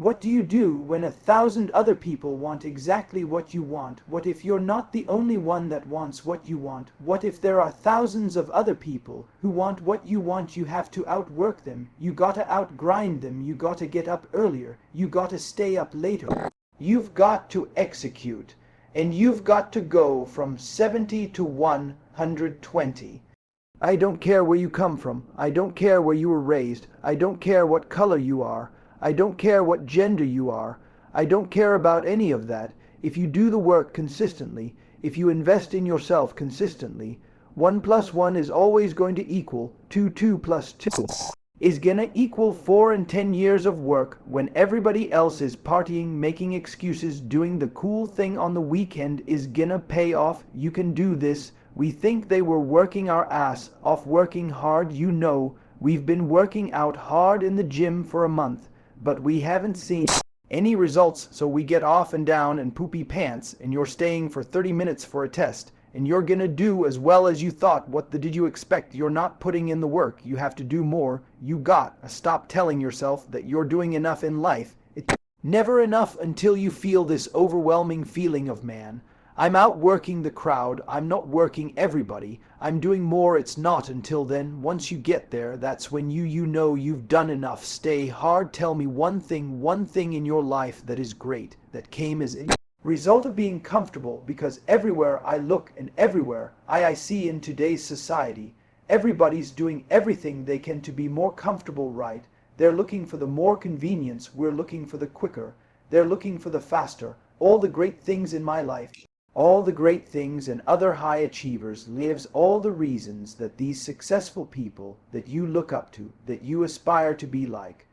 What do you do when 1,000 other people want exactly what you want? What if you're not the only one that wants what you want? What if there are thousands of other people who want what you want? You have to outwork them. You gotta outgrind them. You gotta get up earlier. You gotta stay up later. You've got to execute. And you've got to go from 70 to 120. I don't care where you come from. I don't care where you were raised. I don't care what color you are. I don't care what gender you are. I don't care about any of that. If you do the work consistently, if you invest in yourself consistently, 1 plus 1 is always going to equal 2. 2 plus 2 is gonna equal 4, and 10 years of work when everybody else is partying, making excuses, doing the cool thing on the weekend is gonna pay off. You can do this. We think they were working our ass off, working hard. You know, we've been working out hard in the gym for a month, but we haven't seen any results, so we get off and down and poopy pants, and you're staying for 30 minutes for a test, and you're gonna do as well as you thought. What did you expect? You're not putting in the work. You have to do more. You gotta stop telling yourself that you're doing enough in life. It's never enough until you feel this overwhelming feeling of, man, I'm outworking the crowd. I'm not working everybody. I'm doing more. It's not until then. Once you get there, that's when you know you've done enough. Stay hard. Tell me one thing in your life that is great, that came as a result of being comfortable, because everywhere I look and everywhere I see in today's society, everybody's doing everything they can to be more comfortable, right? They're looking for the more convenience. We're looking for the quicker. They're looking for the faster. All the great things in my life, all the great things and other high achievers lives, all the reasons that these successful people that you look up to, that you aspire to be like,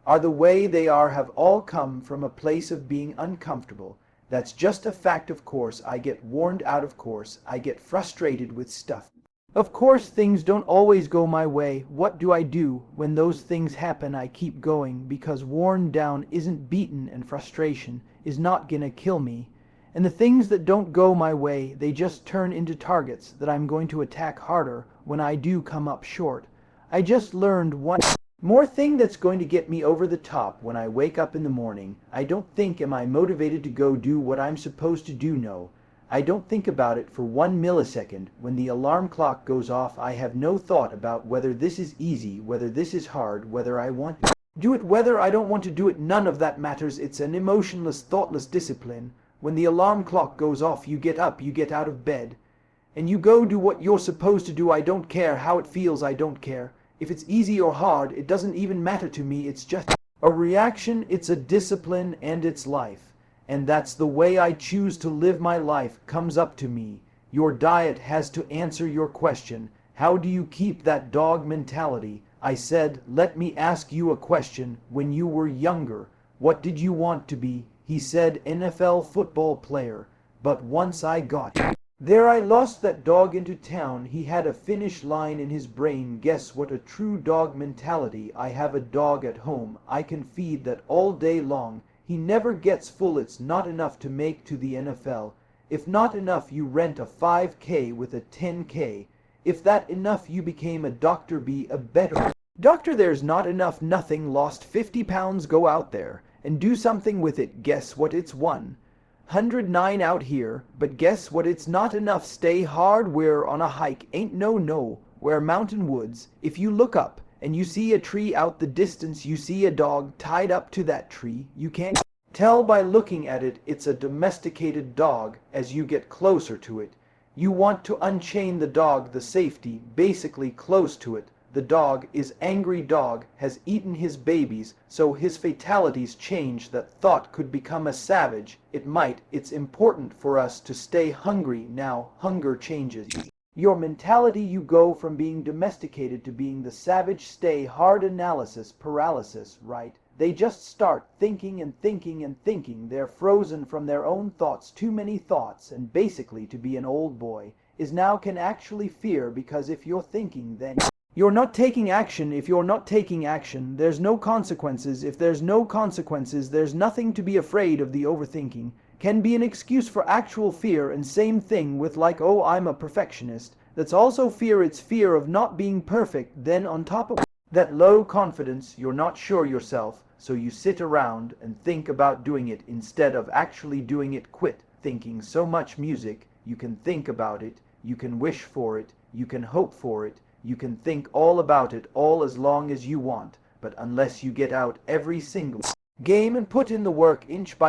are the way they are, have all come from a place of being uncomfortable. That's just a fact. Of course, I get worn out. Of course, I get frustrated with stuff. Of course, things don't always go my way. What do I do when those things happen? I keep going, because worn down isn't beaten, and frustration is not gonna kill me. And the things that don't go my way, they just turn into targets that I'm going to attack harder when I do come up short. I just learned one more thing that's going to get me over the top. When I wake up in the morning, I don't think, am I motivated to go do what I'm supposed to do? No. I don't think about it for 1 millisecond. When the alarm clock goes off, I have no thought about whether this is easy, whether this is hard, whether I want to do it, whether I don't want to do it. None of that matters. It's an emotionless, thoughtless discipline. When the alarm clock goes off, you get up, you get out of bed, and you go do what you're supposed to do. I don't care how it feels. I don't care if it's easy or hard. It doesn't even matter to me. It's just a reaction. It's a discipline, and it's life. And that's the way I choose to live my life. Comes up to me. Your diet has to answer your question. How do you keep that dog mentality? I said, let me ask you a question. When you were younger, what did you want to be? He said, NFL football player. But once I got there, I lost that dog into town. He had a finish line in his brain. Guess what? A true dog mentality. I have a dog at home. I can feed that all day long. He never gets full. It's not enough to make to the NFL. If not enough, you rent a 5K with a 10K. If that enough, you became a doctor. Be a better doctor. There's not enough. Nothing. Lost 50 pounds. Go out there and do something with it. Guess what? It's 109 out here. But guess what? It's not enough. Stay hard. We're on a hike. Ain't no. We're mountain woods. If you look up and you see a tree out the distance, you see a dog tied up to that tree. You can't tell by looking at it. It's a domesticated dog. As you get closer to it, you want to unchain the dog, the safety, basically close to it. The dog is angry. Dog has eaten his babies, so his fatalities change. That thought could become a savage. It might. It's important for us to stay hungry. Now, hunger changes your mentality. You go from being domesticated to being the savage. Stay hard. Analysis paralysis, right? They just start thinking and thinking and thinking. They're frozen from their own thoughts. Too many thoughts. And basically, to be an old boy is now can actually fear, because if you're thinking, then you're not taking action. If you're not taking action, there's no consequences. If there's no consequences, there's nothing to be afraid of. The overthinking can be an excuse for actual fear. And same thing with, like, oh, I'm a perfectionist. That's also fear. It's fear of not being perfect. Then on top of that, low confidence. You're not sure yourself, so you sit around and think about doing it instead of actually doing it. Quit thinking so much. Music, you can think about it, you can wish for it, you can hope for it, you can think all about it all as long as you want, but unless you get out every single game and put in the work inch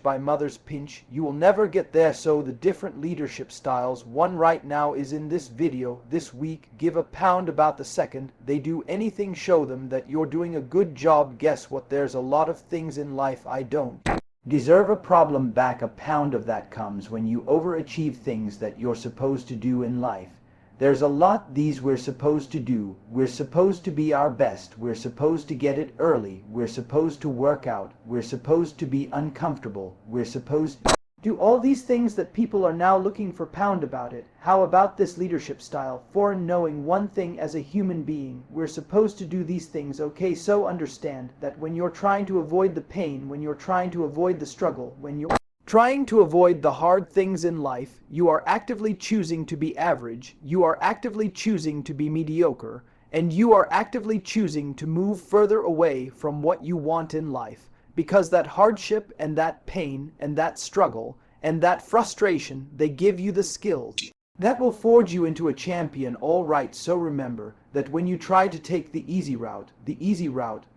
by mother's pinch, you will never get there. So the different leadership styles, one right now is in this video this week. Give a pound about the second they do anything, show them that you're doing a good job. Guess what? There's a lot of things in life I don't deserve a problem back. A pound of that comes when you overachieve things that you're supposed to do in life. There's a lot these we're supposed to do. We're supposed to be our best. We're supposed to get it early. We're supposed to work out. We're supposed to be uncomfortable. We're supposed to do all these things that people are now looking for pound about it. How about this leadership style? For knowing one thing as a human being, we're supposed to do these things. Okay, so understand that when you're trying to avoid the pain, when you're trying to avoid the struggle, when you're trying to avoid the hard things in life, you are actively choosing to be average, you are actively choosing to be mediocre, and you are actively choosing to move further away from what you want in life, because that hardship and that pain and that struggle and that frustration, they give you the skills that will forge you into a champion. All right, so remember that when you try to take the easy route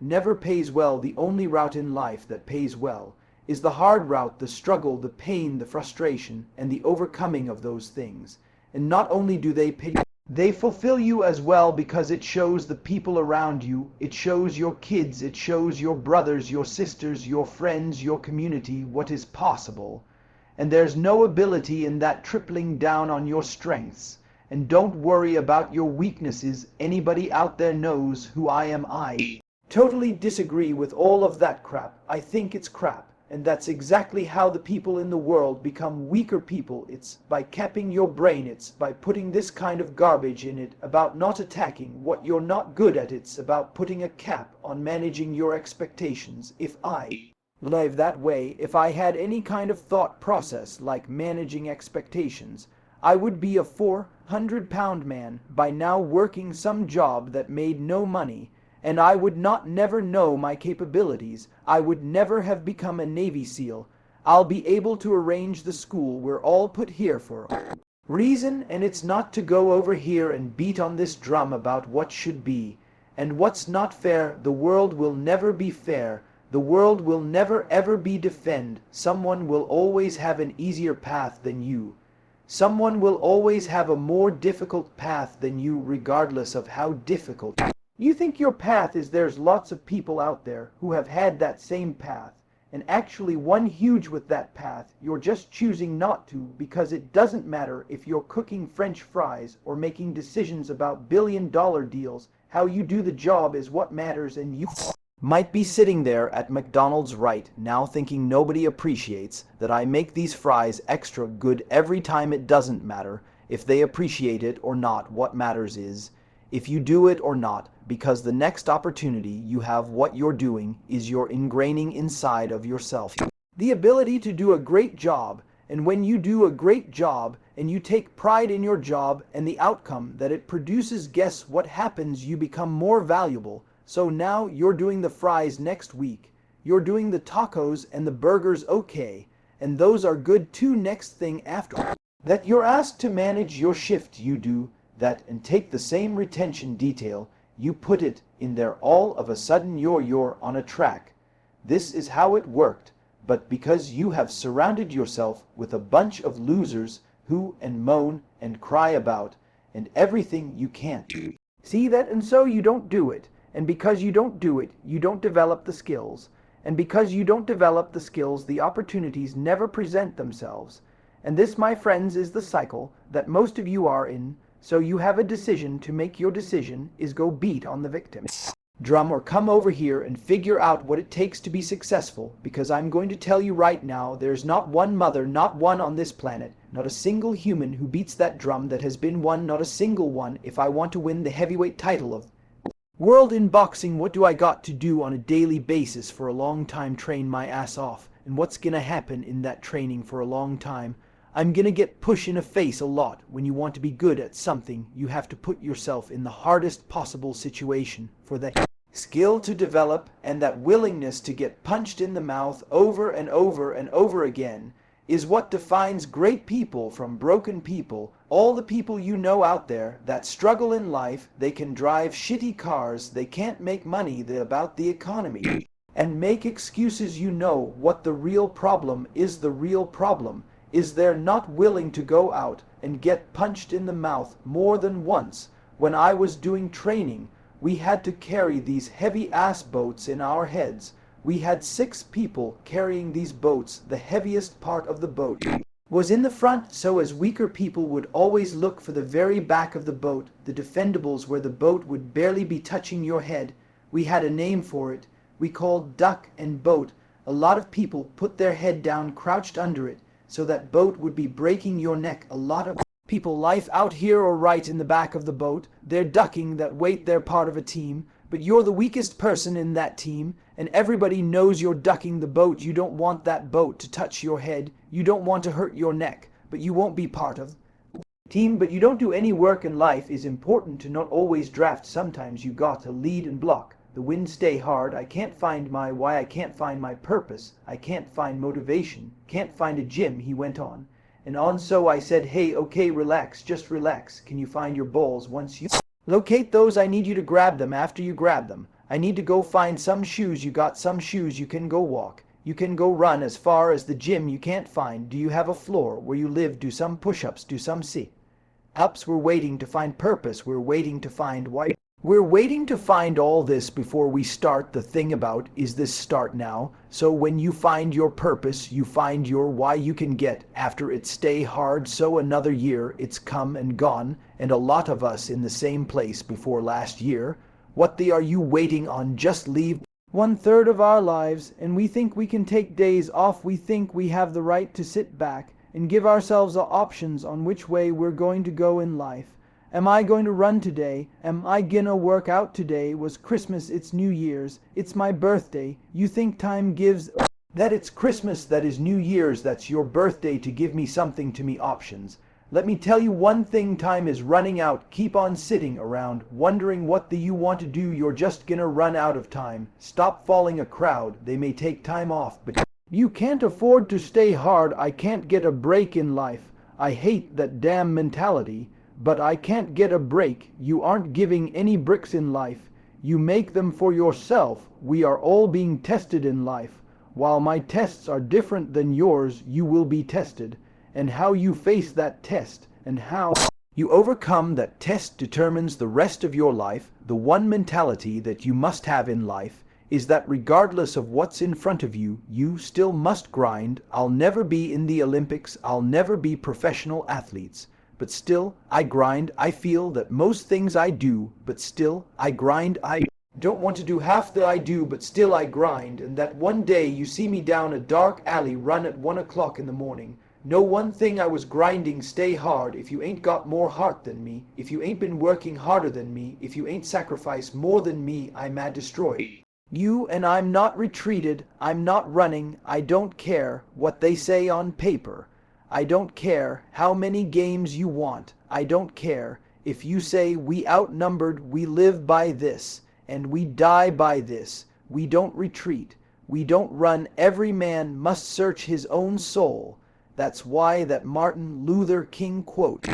never pays well. The only route in life that pays well is the hard route, the struggle, the pain, the frustration, and the overcoming of those things. And not only do they pay, they fulfill you as well, because it shows the people around you, it shows your kids, it shows your brothers, your sisters, your friends, your community what is possible. And there's no ability in that tripling down on your strengths. And don't worry about your weaknesses. Anybody out there knows who I am. I totally disagree with all of that crap. I think it's crap. And that's exactly how the people in the world become weaker people. It's by capping your brain. It's by putting this kind of garbage in it about not attacking what you're not good at. It's about putting a cap on managing your expectations. If I live that way, if I had any kind of thought process like managing expectations, I would be a 400-pound man by now working some job that made no money. And I would never know my capabilities. I would never have become a Navy SEAL. I'll be able to arrange the school we're all put here for a reason, and it's not to go over here and beat on this drum about what should be and what's not fair. The world will never be fair. The world will never ever be defend. Someone will always have an easier path than you. Someone will always have a more difficult path than you, regardless of how difficult you think your path is. There's lots of people out there who have had that same path and actually won huge with that path. You're just choosing not to, because it doesn't matter if you're cooking French fries or making decisions about billion-dollar deals. How you do the job is what matters. And you might be sitting there at McDonald's right now thinking nobody appreciates that I make these fries extra good every time. It doesn't matter if they appreciate it or not. What matters is if you do it or not, because the next opportunity you have, what you're doing is you're ingraining inside of yourself the ability to do a great job. And when you do a great job and you take pride in your job and the outcome that it produces, guess what happens? You become more valuable. So now you're doing the fries next week. You're doing the tacos and the burgers, okay, and those are good too. Next thing after that, you're asked to manage your shift. You do that and take the same retention detail, you put it in there, all of a sudden you're on a track. This is how it worked. But because you have surrounded yourself with a bunch of losers who and moan and cry about and everything you can't do. See that? And so you don't do it. And because you don't do it, you don't develop the skills. And because you don't develop the skills, the opportunities never present themselves. And this, my friends, is the cycle that most of you are in. So you have a decision to make. Your decision is go beat on the victim drum or come over here and figure out what it takes to be successful, because I'm going to tell you right now, there's not one mother, not one on this planet, not a single human who beats that drum that has been won, not a single one. If I want to win the heavyweight title of world in boxing, what do I got to do on a daily basis for a long time? Train my ass off. And what's gonna happen in that training for a long time? I'm gonna get pushed in the face a lot. When you want to be good at something, you have to put yourself in the hardest possible situation for that. skill to develop, and that willingness to get punched in the mouth over and over and over again is what defines great people from broken people. All the people you know out there that struggle in life, they can drive shitty cars, they can't make money about the economy, and make excuses. You know what the real problem is. The real problem is they're not willing to go out and get punched in the mouth more than once. When I was doing training, we had to carry these heavy ass boats in our heads. We had 6 people carrying these boats. The heaviest part of the boat was in the front, so as weaker people would always look for the very back of the boat, the defendables where the boat would barely be touching your head. We had a name for it. We called duck and boat. A lot of people put their head down, crouched under it, so that boat would be breaking your neck. A lot of people life out here or right in the back of the boat. They're ducking that weight. They're part of a team, but you're the weakest person in that team, and everybody knows you're ducking the boat. You don't want that boat to touch your head. You don't want to hurt your neck, but you won't be part of team. But you don't do any work in life. Is important to not always draft. Sometimes you got to lead and block. The wind stay hard. I can't find my why. I can't find my purpose. I can't find motivation. Can't find a gym, he went on. And on, so I said, hey, okay, relax, just relax. Can you find your balls? Once you locate those, I need you to grab them. After you grab them, I need to go find some shoes. You got some shoes, you can go walk. You can go run as far as the gym you can't find. Do you have a floor where you live? Do some push-ups, do some sit-ups. We're waiting to find purpose. We're waiting to find why. We're waiting to find all this before we start. The thing about is this start now. So when you find your purpose, you find your why, you can get after it. Stay hard. So another year, it's come and gone, and a lot of us in the same place before last year. What are you waiting on? Just leave. 1/3 of our lives, and we think we can take days off. We think we have the right to sit back and give ourselves options on which way we're going to go in life. Am I going to run today? Am I gonna work out today? Was Christmas? It's New Year's. It's my birthday. You think time gives that it's Christmas, that is New Year's, that's your birthday to give me something to me options. Let me tell you one thing, time is running out. Keep on sitting around wondering what you want to do. You're just gonna run out of time. Stop following a crowd. They may take time off, but you can't afford to stay hard. I can't get a break in life. I hate that damn mentality. But I can't get a break. You aren't giving any bricks in life. You make them for yourself. We are all being tested in life. While my tests are different than yours, you will be tested. And how you face that test and how you overcome that test determines the rest of your life. The one mentality that you must have in life is that regardless of what's in front of you, you still must grind. I'll never be in the Olympics. I'll never be professional athletes. But still, I grind. I feel that most things I do, but still, I grind. I don't want to do half that I do, but still I grind. And that one day you see me down a dark alley run at 1 o'clock in the morning. Know one thing, I was grinding. Stay hard. If you ain't got more heart than me, if you ain't been working harder than me, if you ain't sacrificed more than me, I mad destroy you. And I'm not retreated. I'm not running. I don't care what they say on paper. I don't care how many games you want. I don't care if you say we outnumbered. We live by this and we die by this. We don't retreat. We don't run. Every man must search his own soul. That's why that Martin Luther King quote.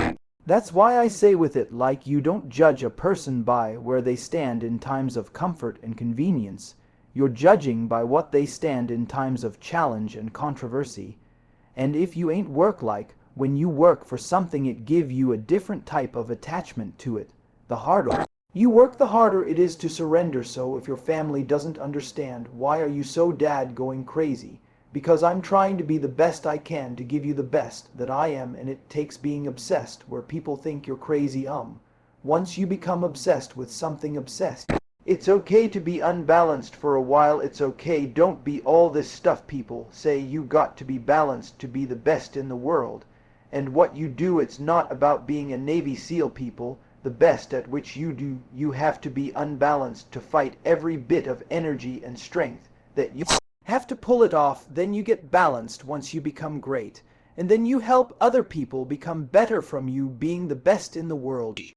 That's why I say with it, like, you don't judge a person by where they stand in times of comfort and convenience. You're judging by what they stand in times of challenge and controversy. And if you ain't work like, when you work for something, it give you a different type of attachment to it. The harder you work, the harder it is to surrender. So if your family doesn't understand, why are you so dad going crazy? Because I'm trying to be the best I can to give you the best that I am, and it takes being obsessed where people think you're crazy. Once you become obsessed with something, obsessed, it's okay to be unbalanced for a while. It's okay. Don't be all this stuff people say. You got to be balanced to be the best in the world. And what you do, it's not about being a Navy SEAL people, the best at which you do. You have to be unbalanced to fight every bit of energy and strength that you have to pull it off. Then you get balanced once you become great. And then you help other people become better from you being the best in the world.